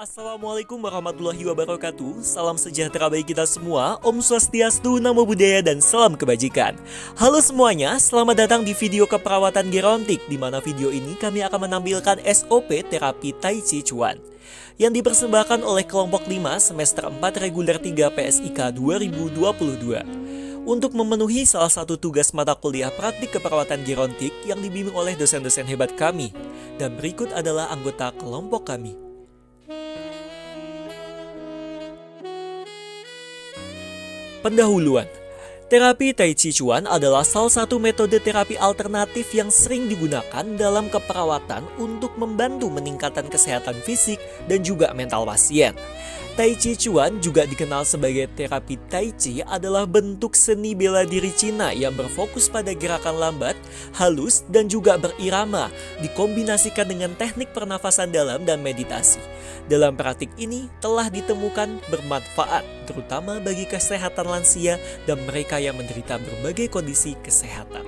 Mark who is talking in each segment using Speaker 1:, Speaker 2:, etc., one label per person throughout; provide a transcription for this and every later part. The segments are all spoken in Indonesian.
Speaker 1: Assalamualaikum warahmatullahi wabarakatuh. Salam sejahtera bagi kita semua. Om Swastiastu, Namo Buddhaya, dan salam kebajikan. Halo semuanya, selamat datang di video keperawatan gerontik, di mana video ini kami akan menampilkan SOP terapi Tai Chi Chuan yang dipersembahkan oleh kelompok 5 semester 4 reguler 3 PSIK 2022 untuk memenuhi salah satu tugas mata kuliah praktik keperawatan gerontik yang dibimbing oleh dosen-dosen hebat kami. Dan berikut adalah anggota kelompok kami. Pendahuluan. Terapi Tai Chi Chuan adalah salah satu metode terapi alternatif yang sering digunakan dalam keperawatan untuk membantu meningkatkan kesehatan fisik dan juga mental pasien. Tai Chi Chuan juga dikenal sebagai terapi Tai Chi adalah bentuk seni bela diri Cina yang berfokus pada gerakan lambat, halus, dan juga berirama, dikombinasikan dengan teknik pernafasan dalam dan meditasi. Dalam praktik ini telah ditemukan bermanfaat, terutama bagi kesehatan lansia dan mereka yang menderita berbagai kondisi kesehatan.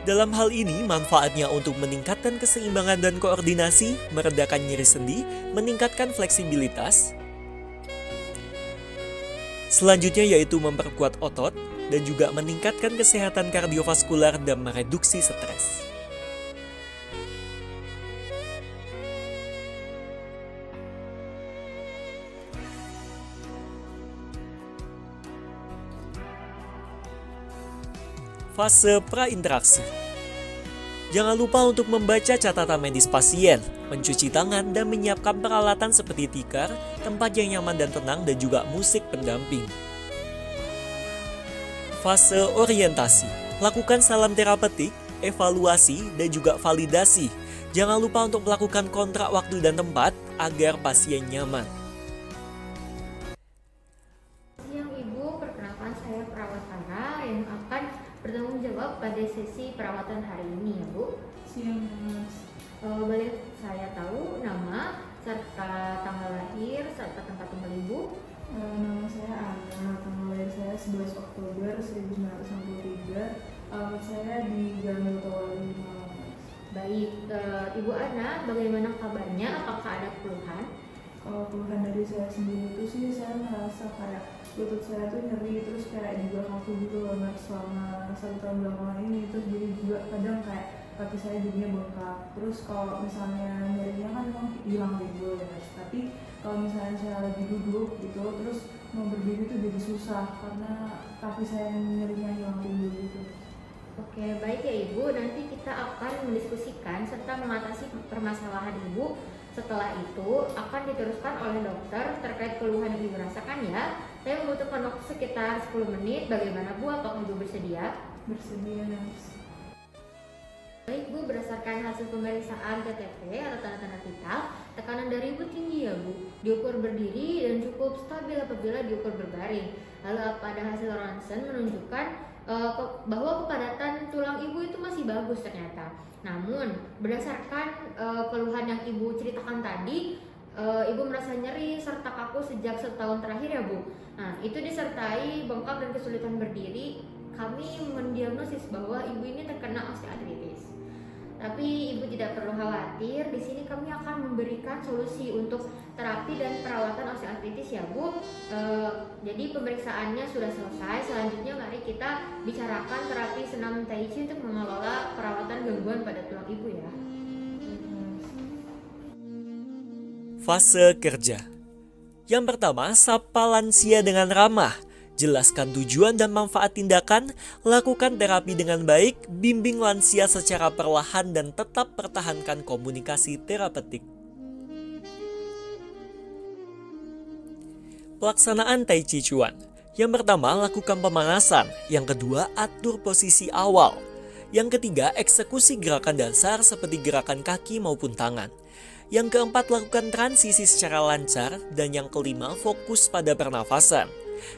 Speaker 1: Dalam hal ini, manfaatnya untuk meningkatkan keseimbangan dan koordinasi, meredakan nyeri sendi, meningkatkan fleksibilitas. Selanjutnya yaitu memperkuat otot dan juga meningkatkan kesehatan kardiovaskular dan mereduksi stres. Fase prainteraksi. Jangan lupa untuk membaca catatan medis pasien, mencuci tangan, dan menyiapkan peralatan seperti tikar, tempat yang nyaman dan tenang, dan juga musik pendamping. Fase orientasi. Lakukan salam terapeutik, evaluasi, dan juga validasi. Jangan lupa untuk melakukan kontrak waktu dan tempat agar pasien nyaman.
Speaker 2: Siang Ibu, perkenalkan saya perawat Tara yang akan bertanggung jawab pada sesi perawatan hari ini ya Bu.
Speaker 3: Siang Mas.
Speaker 2: Boleh saya tahu nama serta tanggal lahir serta tempat tinggal Ibu?
Speaker 3: Nama saya Ana, tanggal lahir saya 11 Oktober 1963. Alamat saya di Jalan Tawali Malang, Mas.
Speaker 2: Baik, Ibu Ana, bagaimana kabarnya? Apakah ada keluhan?
Speaker 3: Kalau keluhan dari saya sendiri itu sih saya merasa kayak lutut saya tuh nyeri, terus kayak juga kaku gitu loh Mas selama 1 tahun belakangan ini. Terus jadi juga kadang kayak kaki saya jadinya bengkak. Terus kalau misalnya nyerinya kan memang hilang gitu ya Mas. Tapi kalau misalnya saya lagi duduk gitu, terus mau berdiri tuh jadi susah karena kaki saya nyerinya hilang dulu gitu.
Speaker 2: Oke, baik ya Ibu. Nanti kita akan mendiskusikan serta mengatasi permasalahan Ibu. Setelah itu akan diteruskan oleh dokter terkait keluhan yang Ibu rasakan ya. Saya membutuhkan waktu sekitar 10 menit. Bagaimana Bu? Apakah Ibu bersedia?
Speaker 3: Bersedia Mas.
Speaker 2: Baik Bu, berdasarkan hasil pemeriksaan KTP atau tanda-tanda vital, tekanan dari Ibu tinggi ya Bu. Diukur berdiri dan cukup stabil apabila diukur berbaring. Lalu pada hasil ronsen menunjukkan bahwa kepadatan tulang Ibu itu masih bagus ternyata. Namun berdasarkan keluhan yang Ibu ceritakan tadi, Ibu merasa nyeri serta kaku sejak setahun terakhir ya Bu. Nah, itu disertai bengkak dan kesulitan berdiri. Kami mendiagnosis bahwa Ibu ini terkena osteoartritis. Tapi Ibu tidak perlu khawatir, di sini kami akan memberikan solusi untuk terapi dan perawatan osteoartritis ya Bu. Jadi pemeriksaannya sudah selesai. Selanjutnya mari kita bicarakan terapi senam Tai Chi untuk mengelola perawatan gangguan pada tulang Ibu ya.
Speaker 1: Fase kerja. Yang pertama, sapa lansia dengan ramah. Jelaskan tujuan dan manfaat tindakan, lakukan terapi dengan baik, bimbing lansia secara perlahan dan tetap pertahankan komunikasi terapeutik. Pelaksanaan Tai Chi Chuan. Yang pertama, lakukan pemanasan. Yang kedua, atur posisi awal. Yang ketiga, eksekusi gerakan dasar seperti gerakan kaki maupun tangan. Yang keempat, lakukan transisi secara lancar. Dan yang kelima, fokus pada pernafasan.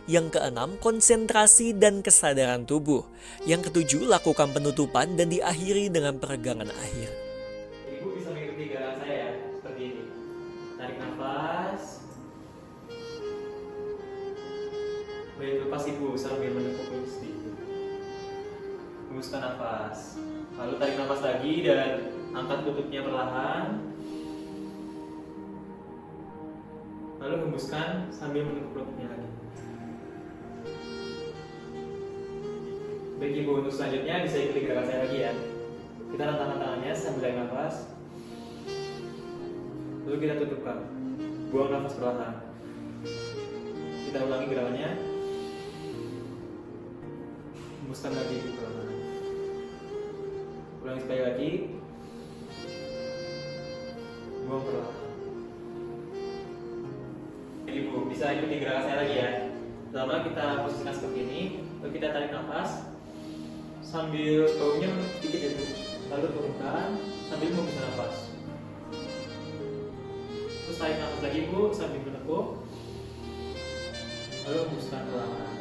Speaker 1: Yang keenam, konsentrasi dan kesadaran tubuh. Yang ketujuh, lakukan penutupan dan diakhiri dengan peregangan akhir.
Speaker 4: Ibu bisa mengikuti gerakan saya ya, seperti ini. Tarik nafas. Baik, lepas Ibu sambil menekuk sedikit. Hembuskan nafas. Lalu tarik nafas lagi dan angkat tutupnya perlahan. Lalu hembuskan sambil menekuk lututnya lagi. Baik Ibu, untuk selanjutnya bisa ikuti gerakan saya lagi ya. Kita rentangkan tangannya sambil tarik nafas. Lalu kita tutupkan. Buang nafas perlahan. Kita ulangi gerakannya. Hembuskan lagi Ibu perlahan. Ulangi sekali lagi. Buang perlahan. Ibu, bisa ikuti gerakan saya lagi ya. Pertama kita posisikan seperti ini. Lalu kita tarik nafas sambil baunya sedikit ya Bu. Lalu turunkan sambil menghembuskan nafas. Terus tarik nafas lagi Bu sambil menekuk. Lalu hembuskan perlahan.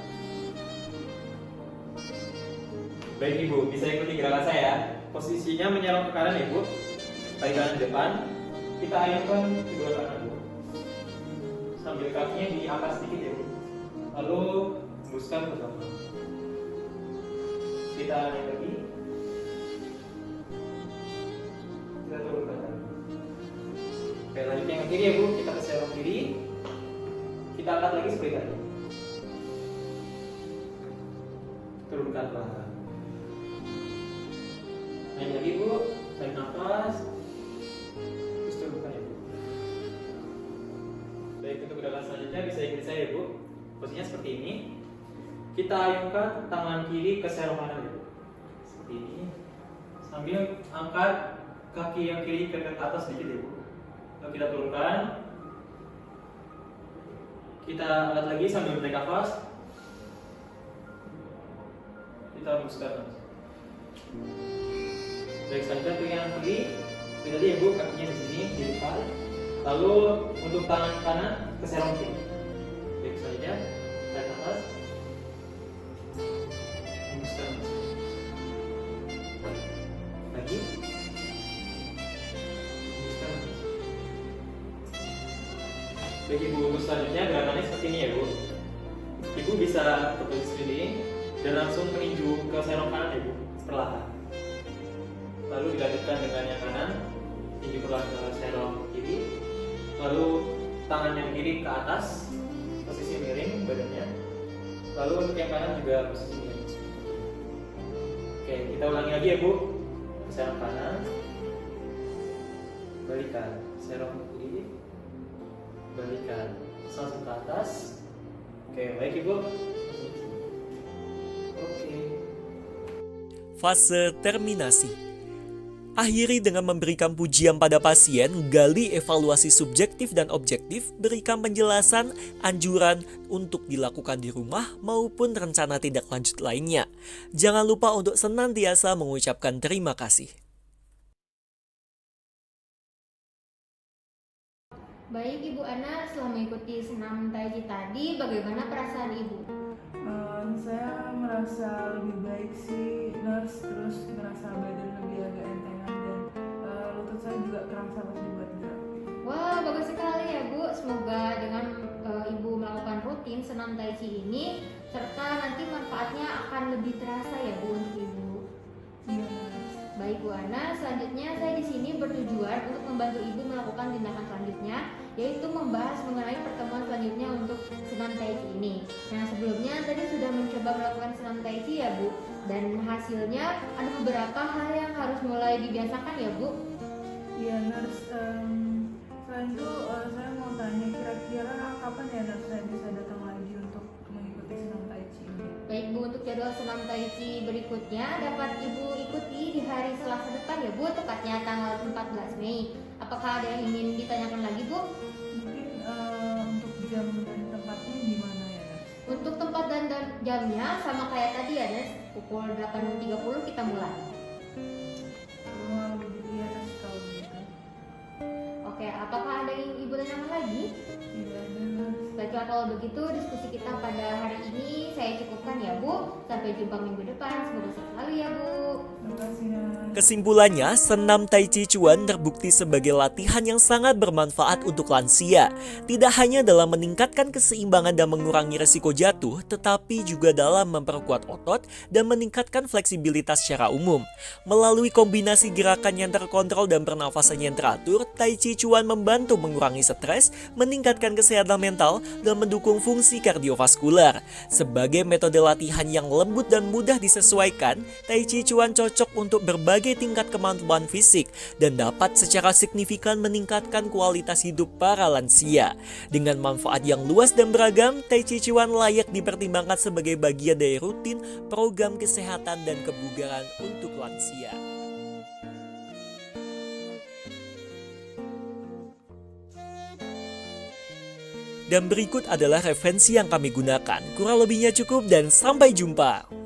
Speaker 4: Baik Ibu, bisa ikuti gerakan saya. Posisinya menyerong ke kanan ya Bu. Kaki kanan di depan. Kita ayunkan kedua tangan Bu. Sambil kakinya diangkat sedikit ya Bu. Lalu hembuskan perlahan. Kita naik lagi. Kita turunkan lagi. Oke, lanjutnya yang kiri ya Bu. Kita serong kiri. Kita angkat lagi seperti tadi. Turunkan perlahan. Naik lagi Bu. Tarik nafas. Terus turunkan ya Bu. Baik, untuk gerakan selanjutnya bisa ikuti saya ya Bu. Posisinya seperti ini. Kita ayunkan tangan kiri ke serong kanan ya Bu. Seperti ini. Sambil angkat kaki yang kiri ke atas sedikit ya Bu. Lalu kita turunkan. Kita angkat lagi sambil menarik nafas. Kita hembuskan. Baik, selanjutnya untuk yang kiri. Seperti tadi ya Bu, kakinya di sini di depan. Lalu untuk tangan kanan ke serong kiri. Baik, selanjutnya tarik nafas. Hembuskan. Lagi. Hembuskan. Baik Ibu, untuk selanjutnya gerakannya seperti ini ya Bu. Ibu bisa ke posisi ini dan langsung meninju ke serong kanan ya Bu, perlahan. Lalu dilanjutkan dengan yang kanan, tinju perlahan ke serong kiri. Lalu tangan yang kiri ke atas, posisi miring badannya. Lalu untuk yang kanan juga posisi miring. Oke, kita ulangi lagi ya Bu. Serong kanan, balikan, serong kiri, balikan, langsung ke atas. Oke, baik Ibu. Oke.
Speaker 1: Fase terminasi. Akhiri dengan memberikan pujian pada pasien, gali evaluasi subjektif dan objektif, berikan penjelasan, anjuran untuk dilakukan di rumah maupun rencana tindak lanjut lainnya. Jangan lupa untuk senantiasa mengucapkan terima kasih.
Speaker 2: Baik Ibu Ana, setelah mengikuti senam Tai Chi tadi, bagaimana perasaan Ibu?
Speaker 3: Saya merasa lebih baik sih, nurse, terus merasa badan lebih agak entengan dan lutut saya juga kerasa pas dibuat gerak.
Speaker 2: Wah, bagus sekali ya Bu. Semoga dengan Ibu melakukan rutin senam Tai Chi ini, serta nanti manfaatnya akan lebih terasa ya Bu untuk Ibu.
Speaker 3: Iya, nurse.
Speaker 2: Baik Bu Ana, selanjutnya saya di sini bertujuan untuk membantu Ibu melakukan tindakan selanjutnya, yaitu membahas mengenai pertemuan selanjutnya untuk senam Tai Chi ini. Nah, sebelumnya tadi sudah mencoba melakukan senam Tai Chi ya Bu, dan hasilnya ada beberapa hal yang harus mulai dibiasakan ya Bu.
Speaker 3: Iya, nurse. Selain itu, saya mau tanya kira-kira kapan ya nurse saya bisa datang lagi untuk mengikuti senam Tai Chi ini?
Speaker 2: Baik Bu, untuk jadwal senam Tai Chi berikutnya dapat Ibu ikuti di hari Selasa depan ya Bu, tepatnya tanggal 14 Mei. Apakah ada yang ingin ditanyakan lagi Bu?
Speaker 3: Mungkin untuk jam dan tempatnya gimana ya nurse?
Speaker 2: Untuk tempat dan jamnya sama kayak tadi ya Nes, pukul 8.30 kita mulai.
Speaker 3: Begitu ya nurse kalau begitu.
Speaker 2: Oke, apakah ada yang Ibu tanyakan lagi?
Speaker 3: Tidak ada nurse.
Speaker 2: Baiklah, kalau begitu diskusi kita pada hari ini saya cukupkan ya Bu. Sampai jumpa minggu depan, semoga sehat selalu ya Bu.
Speaker 3: Terima kasih nurse.
Speaker 1: Kesimpulannya, senam Tai Chi Chuan terbukti sebagai latihan yang sangat bermanfaat untuk lansia. Tidak hanya dalam meningkatkan keseimbangan dan mengurangi resiko jatuh, tetapi juga dalam memperkuat otot dan meningkatkan fleksibilitas secara umum. Melalui kombinasi gerakan yang terkontrol dan pernafasan yang teratur, Tai Chi Chuan membantu mengurangi stres, meningkatkan kesehatan mental, dan mendukung fungsi kardiovaskular. Sebagai metode latihan yang lembut dan mudah disesuaikan, Tai Chi Chuan cocok untuk berbagai tingkat kemampuan fisik dan dapat secara signifikan meningkatkan kualitas hidup para lansia. Dengan manfaat yang luas dan beragam, Tai Chi Chuan layak dipertimbangkan sebagai bagian dari rutin program kesehatan dan kebugaran untuk lansia. Dan berikut adalah referensi yang kami gunakan. Kurang lebihnya cukup dan sampai jumpa.